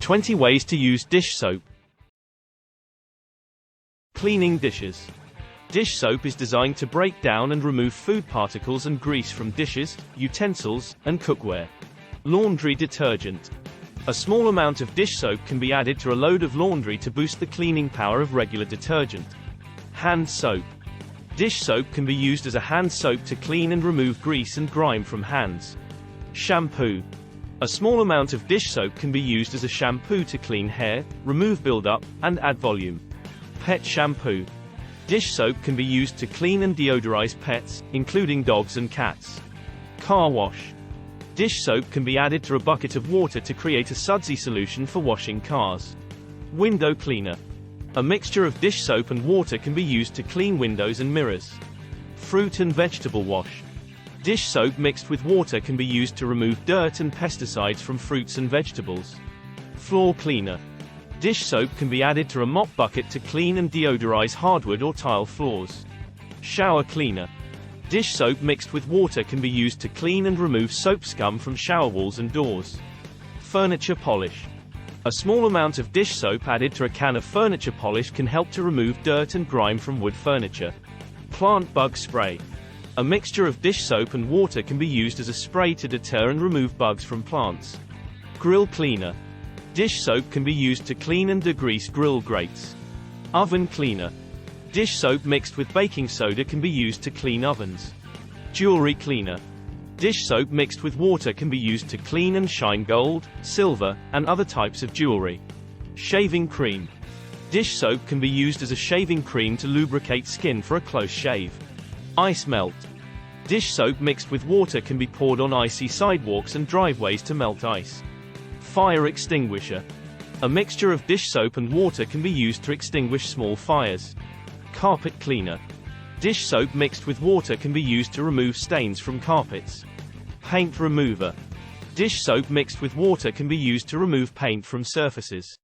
20 ways to use dish soap. Cleaning dishes. Dish soap is designed to break down and remove food particles and grease from dishes, utensils, and cookware. Laundry detergent. A small amount of dish soap can be added to a load of laundry to boost the cleaning power of regular detergent. Hand soap. Dish soap can be used as a hand soap to clean and remove grease and grime from hands. Shampoo. A small amount of dish soap can be used as a shampoo to clean hair, remove buildup, and add volume. Pet shampoo. Dish soap can be used to clean and deodorize pets, including dogs and cats. Car wash. Dish soap can be added to a bucket of water to create a SUDSY solution for washing cars. Window cleaner. A mixture of dish soap and water can be used to clean windows and mirrors. Fruit and vegetable wash. Dish soap mixed with water can be used to remove dirt and pesticides from fruits and vegetables. Floor cleaner. Dish soap can be added to a mop bucket to clean and deodorize hardwood or tile floors. Shower cleaner. Dish soap mixed with water can be used to clean and remove soap scum from shower walls and doors. Furniture polish. A small amount of dish soap added to a can of furniture polish can help to remove dirt and grime from wood furniture. Plant bug spray. A mixture of dish soap and water can be used as a spray to deter and remove bugs from plants. Grill cleaner. Dish soap can be used to clean and degrease grill grates. Oven cleaner. Dish soap mixed with baking soda can be used to clean ovens. Jewelry cleaner. Dish soap mixed with water can be used to clean and shine gold, silver, and other types of jewelry. Shaving cream. Dish soap can be used as a shaving cream to lubricate skin for a close shave. Ice melt. Dish soap mixed with water can be poured on icy sidewalks and driveways to melt ice. Fire extinguisher. A mixture of dish soap and water can be used to extinguish small fires. Carpet cleaner. Dish soap mixed with water can be used to remove stains from carpets. Paint remover. Dish soap mixed with water can be used to remove paint from surfaces.